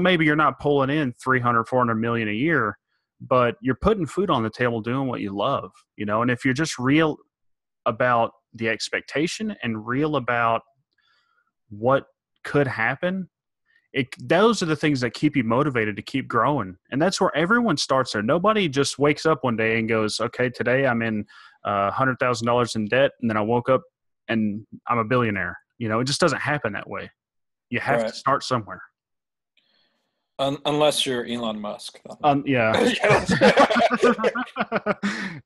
maybe you're not pulling in 300, 400 million a year, but you're putting food on the table doing what you love, and if you're just real about the expectation and real about what could happen, those are the things that keep you motivated to keep growing. And that's where everyone starts there. Nobody just wakes up one day and goes, okay, today I'm in $100,000 in debt. And then I woke up and I'm a billionaire. It just doesn't happen that way. You have to Right. start somewhere. Unless you're Elon Musk. Yeah. Yeah.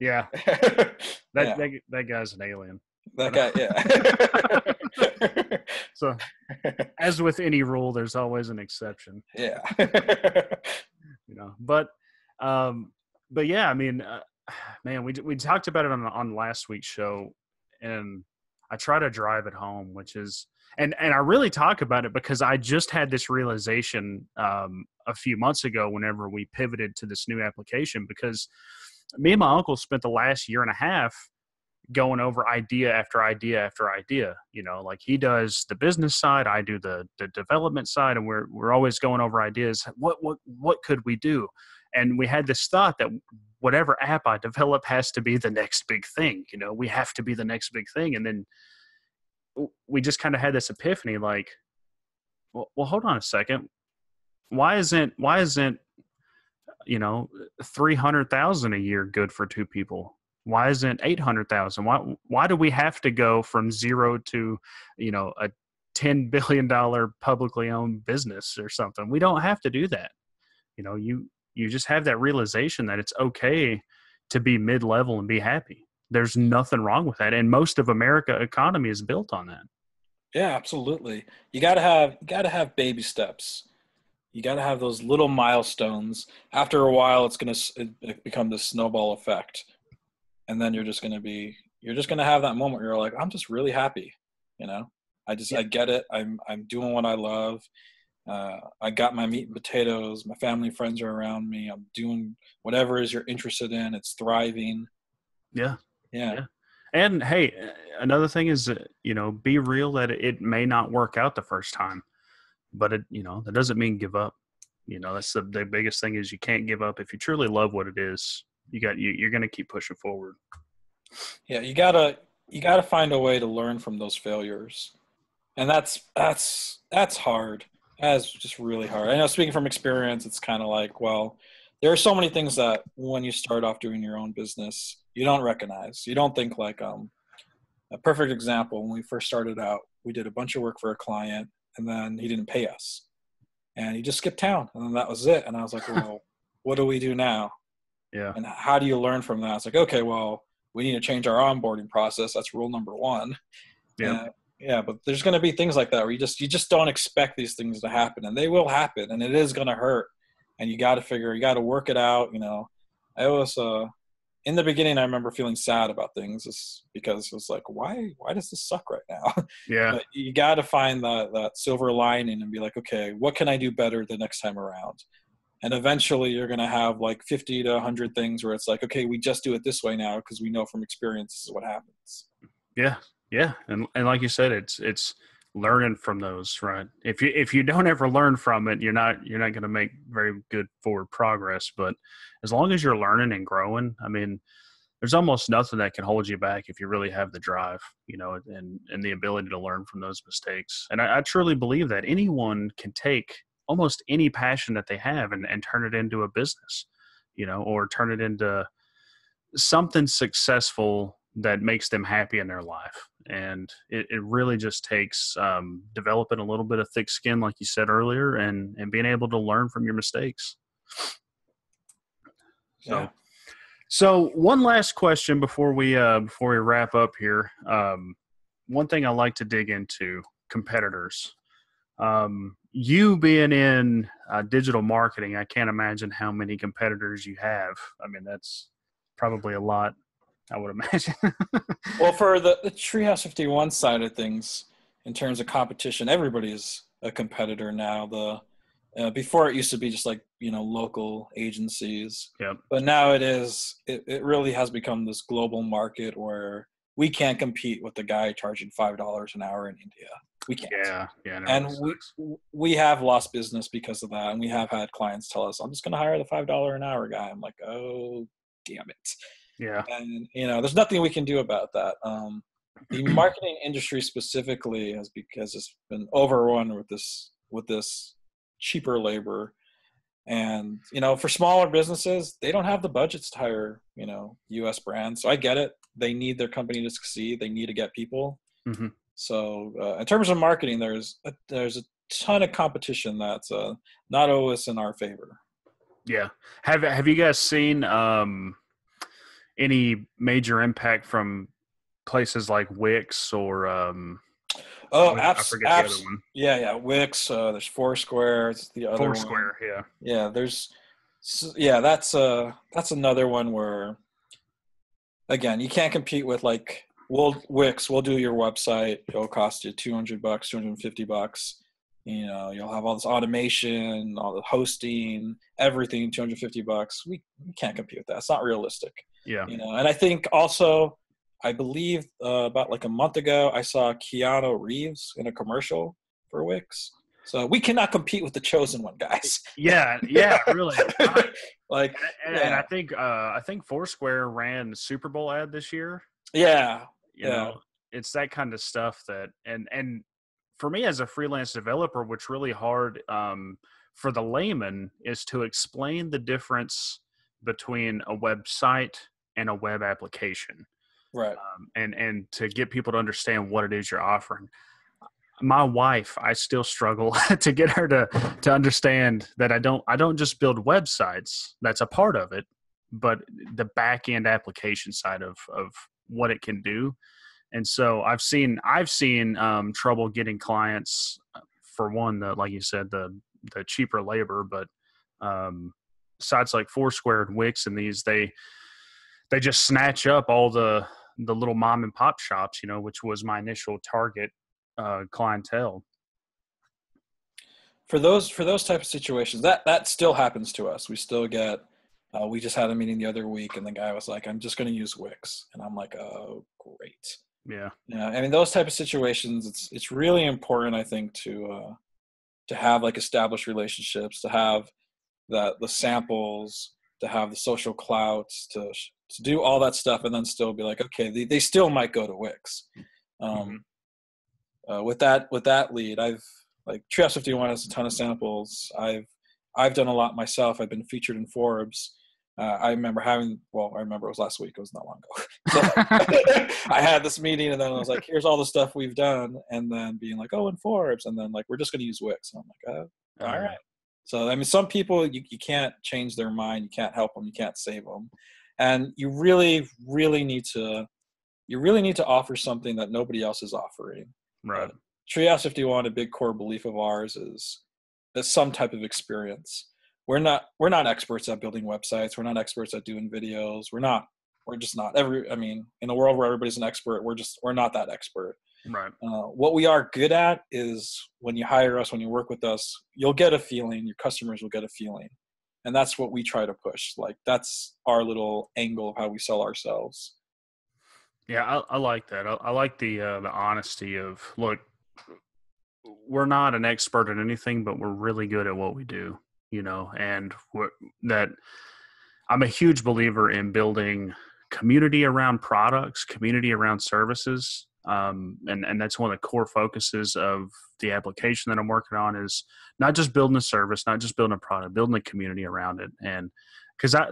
Yeah. That guy's an alien. That guy, yeah. So as with any rule, there's always an exception. Yeah. But yeah, I mean, man, we talked about it on last week's show, and I try to drive it home, which is, and I really talk about it because I just had this realization a few months ago whenever we pivoted to this new application, because me and my uncle spent the last year and a half going over idea after idea after idea. Like he does the business side, I do the development side, and we're always going over ideas. What could we do? And we had this thought that whatever app I develop has to be the next big thing. We have to be the next big thing. And then we just kind of had this epiphany, like, well, hold on a second. Why isn't 300,000 a year good for two people? Why isn't 800,000? Why do we have to go from zero to, a $10 billion publicly owned business or something? We don't have to do that. You just have that realization that it's okay to be mid-level and be happy. There's nothing wrong with that. And most of America economy is built on that. Yeah, absolutely. You gotta have baby steps. You gotta have those little milestones. After a while, it become this snowball effect. And then you're just gonna have that moment where you're like, I'm just really happy. I get it. I'm doing what I love. I got my meat and potatoes. My family and friends are around me. I'm doing whatever it is you're interested in. It's thriving. Yeah. Yeah. And hey, another thing is, be real that it may not work out the first time, but that doesn't mean give up. That's the biggest thing, is you can't give up. If you truly love what it is, you're going to keep pushing forward. Yeah. You gotta find a way to learn from those failures. And that's hard. That's just really hard. I know, speaking from experience, it's kind of like, well, there are so many things that when you start off doing your own business, you don't recognize. You don't think like, a perfect example, when we first started out, we did a bunch of work for a client and then he didn't pay us and he just skipped town, and then that was it. And I was like, well, what do we do now? Yeah. And how do you learn from that? It's like, okay, well, we need to change our onboarding process. That's rule number one. Yeah. Yeah, but there's going to be things like that where you just don't expect these things to happen, and they will happen, and it is going to hurt, and you got to work it out. I always, in the beginning, I remember feeling sad about things because it was like, why does this suck right now? Yeah. But you got to find that silver lining and be like, okay, what can I do better the next time around? And eventually you're going to have like 50 to 100 things where it's like, okay, we just do it this way now because we know from experience this is what happens. Yeah. Yeah. And like you said, it's learning from those, right? If you don't ever learn from it, you're not going to make very good forward progress. But as long as you're learning and growing, I mean, there's almost nothing that can hold you back if you really have the drive, and the ability to learn from those mistakes. And I truly believe that anyone can take almost any passion that they have and turn it into a business, or turn it into something successful that makes them happy in their life. And it really just takes developing a little bit of thick skin, like you said earlier, and being able to learn from your mistakes. Yeah. So one last question before we wrap up here. One thing I like to dig into: competitors. You being in digital marketing, I can't imagine how many competitors you have. I mean, that's probably a lot, I would imagine. Well, for the Treehouse 51 side of things, in terms of competition, everybody's a competitor now. Before it used to be just like, local agencies. Yep. But now it really has become this global market where we can't compete with the guy charging $5 an hour in India. We can't. Yeah. No, and we have lost business because of that. And we have had clients tell us, I'm just going to hire the $5 an hour guy. I'm like, oh, damn it. Yeah. And, there's nothing we can do about that. The marketing industry specifically has been overrun with this cheaper labor. And, for smaller businesses, they don't have the budgets to hire, US brands. So I get it. They need their company to succeed. They need to get people. Mm-hmm. So in terms of marketing, there's a ton of competition that's not always in our favor. Yeah. Have you guys seen any major impact from places like Wix or Oh, I forget the other one. Yeah. Wix. There's Foursquare. It's the other one. Foursquare, yeah. Yeah. That's another one where, again, you can't compete with like Wix. We'll do your website. It'll cost you $200, $250. You'll have all this automation, all the hosting, everything, $250. We can't compete with that. It's not realistic. Yeah. And I think also, I believe about like a month ago, I saw Keanu Reeves in a commercial for Wix. So we cannot compete with the chosen one, guys. Yeah, really. And yeah. I think Foursquare ran the Super Bowl ad this year. Yeah. You know, it's that kind of stuff that and for me as a freelance developer, what's really hard for the layman is to explain the difference between a website and a web application. Right. And to get people to understand what it is you're offering. My wife, I still struggle to get her to understand that I don't just build websites. That's a part of it, but the back end application side of what it can do. And so I've seen trouble getting clients for one, like you said, the cheaper labor, but sites like Foursquare and Wix and these, they just snatch up all the little mom and pop shops, which was my initial target clientele. For those type of situations, that still happens to us. We still get. We just had a meeting the other week, and the guy was like, "I'm just going to use Wix," and I'm like, "Oh, great." Yeah. Yeah. I mean, those type of situations, it's really important, I think, to have like established relationships, to have the samples, to have the social clouts, to do all that stuff, and then still be like, okay, they still might go to Wix. With that lead, I've like Treehouse 51 has a ton of samples. I've done a lot myself. I've been featured in Forbes. I remember it was last week. It was not long ago. So I had this meeting, and then I was like, here's all the stuff we've done, and then being like, oh, in Forbes, and then like, we're just going to use Wix. And I'm like, oh, all right. So, I mean, some people, you can't change their mind. You can't help them. You can't save them. And you really, really need to offer something that nobody else is offering. Right. Treehouse 51, a big core belief of ours is some type of experience. We're not experts at building websites. We're not experts at doing videos. We're just not. In a world where everybody's an expert, we're not that expert. Right. What we are good at is when you hire us, when you work with us, you'll get a feeling, your customers will get a feeling. And that's what we try to push. Like, that's our little angle of how we sell ourselves. Yeah, I like that. I like the honesty of, look, we're not an expert at anything, but we're really good at what we do, and that I'm a huge believer in building community around products, community around services. And that's one of the core focuses of the application that I'm working on is not just building a service, not just building a product, building a community around it. And because I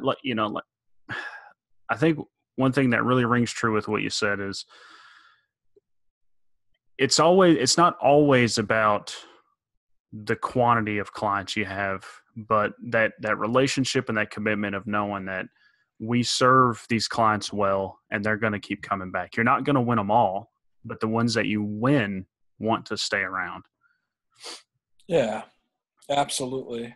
think one thing that really rings true with what you said is it's not always about the quantity of clients you have, but that relationship and that commitment of knowing that we serve these clients well and they're going to keep coming back. You're not going to win them all, but the ones that you win want to stay around. Yeah, absolutely.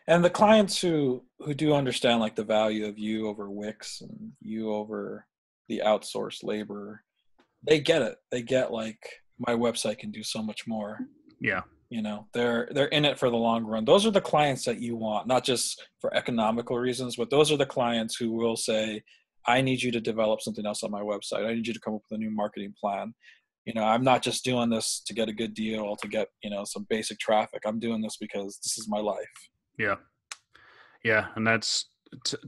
And the clients who do understand like the value of you over Wix and you over the outsourced labor, they get it. They get like, my website can do so much more. Yeah. They're in it for the long run. Those are the clients that you want, not just for economical reasons, but those are the clients who will say, I need you to develop something else on my website. I need you to come up with a new marketing plan. I'm not just doing this to get a good deal, to get, some basic traffic. I'm doing this because this is my life. Yeah. Yeah. And that's,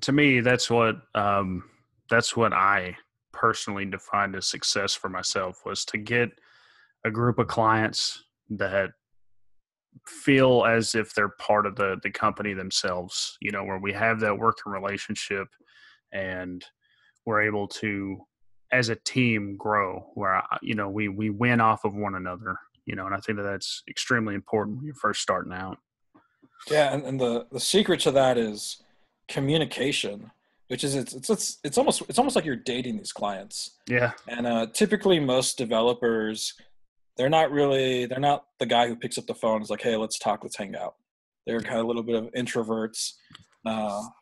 to me, that's what I personally defined as success for myself, was to get a group of clients that feel as if they're part of the company themselves, where we have that working relationship and we're able to, as a team, grow where, we win off of one another, and I think that that's extremely important when you're first starting out. Yeah. And the secret to that is communication, which is, it's almost like you're dating these clients. Yeah. And typically most developers, they're not the guy who picks up the phone and is like, hey, let's talk, let's hang out. They're kind of a little bit of introverts.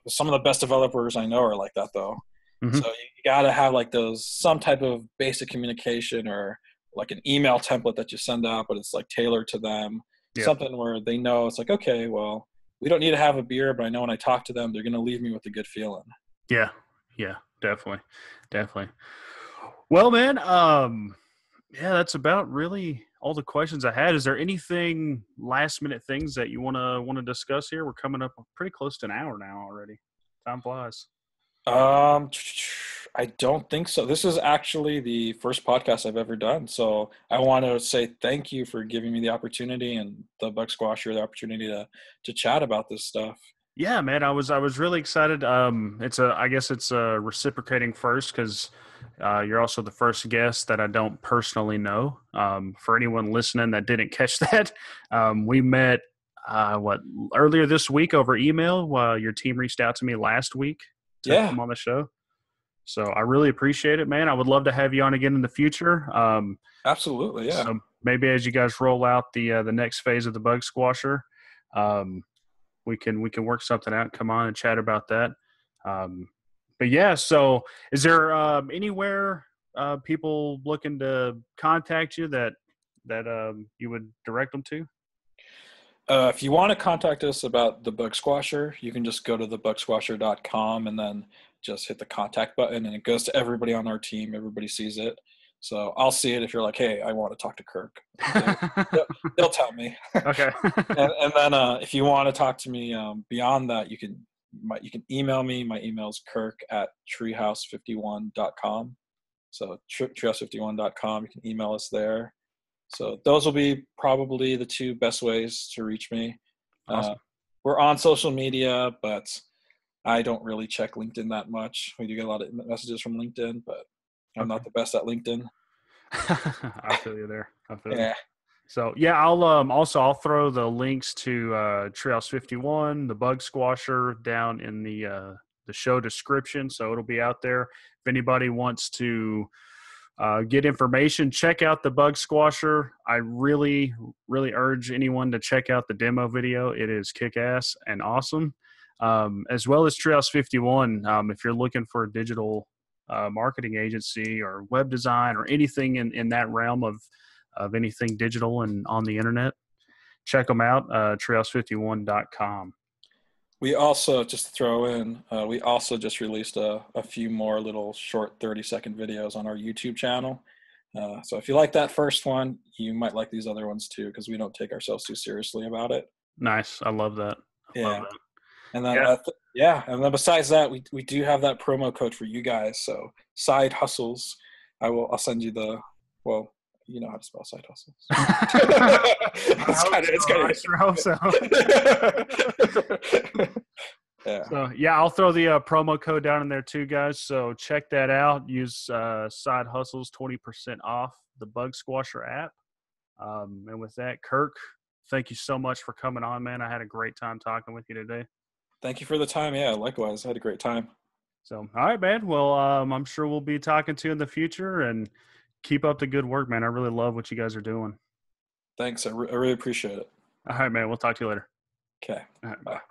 Some of the best developers I know are like that, though. Mm-hmm. So you got to have like some type of basic communication, or like an email template that you send out, but it's like tailored to them. Yeah. Something where they know it's like, okay, well, we don't need to have a beer, but I know when I talk to them, they're going to leave me with a good feeling. Yeah. Yeah, definitely. Well, man, yeah, that's about really all the questions I had. Is there anything last minute things that you want to discuss here? We're coming up pretty close to an hour now already. Time flies. I don't think so. This is actually the first podcast I've ever done. So I want to say thank you for giving me the opportunity, and the Bug Squasher the opportunity to chat about this stuff. Yeah, man, I was really excited. I guess it's a reciprocating first because you're also the first guest that I don't personally know. For anyone listening that didn't catch that, we met earlier this week over email while your team reached out to me last week to come on the show. So I really appreciate it, man. I would love to have you on again in the future. Absolutely, yeah. So maybe as you guys roll out the next phase of the Bug Squasher, we can work something out and come on and chat about that. But yeah, so is there anywhere people looking to contact you that you would direct them to? If you want to contact us about the Bug Squasher, you can just go to thebugsquasher.com and then just hit the contact button, and it goes to everybody on our team. Everybody sees it. So I'll see it if you're like, hey, I want to talk to Kirk. They'll tell me. Okay. and then if you want to talk to me beyond that, you can email me. My email is kirk@treehouse51.com. So treehouse51.com. You can email us there. So those will be probably the two best ways to reach me. Awesome. We're on social media, but I don't really check LinkedIn that much. We do get a lot of messages from LinkedIn, but I'm not the best at LinkedIn. I feel you there. Yeah. So yeah, I'll throw the links to Treehouse 51, the Bug Squasher, down in the show description. So it'll be out there. If anybody wants to get information, check out the Bug Squasher. I really, really urge anyone to check out the demo video. It is kick-ass and awesome. As well as Treehouse 51. If you're looking for a digital marketing agency or web design or anything in that realm of anything digital and on the internet, check them out, treehouse51.com. We also, just to throw in, we also just released a few more little short 30-second videos on our YouTube channel. So if you like that first one, you might like these other ones too, because we don't take ourselves too seriously about it. Nice. I love that. Love that. And then, and then besides that, we do have that promo code for you guys. So Side Hustles, I'll send you you know how to spell Side Hustles. I sure hope so. Yeah. So yeah, I'll throw the promo code down in there too, guys. So check that out. Use Side Hustles, 20% off the Bug Squasher app. And with that, Kirk, thank you so much for coming on, man. I had a great time talking with you today. Thank you for the time. Yeah, likewise. I had a great time. So, all right, man. Well, I'm sure we'll be talking to you in the future, and keep up the good work, man. I really love what you guys are doing. Thanks. I really appreciate it. All right, man. We'll talk to you later. Okay. All right, bye.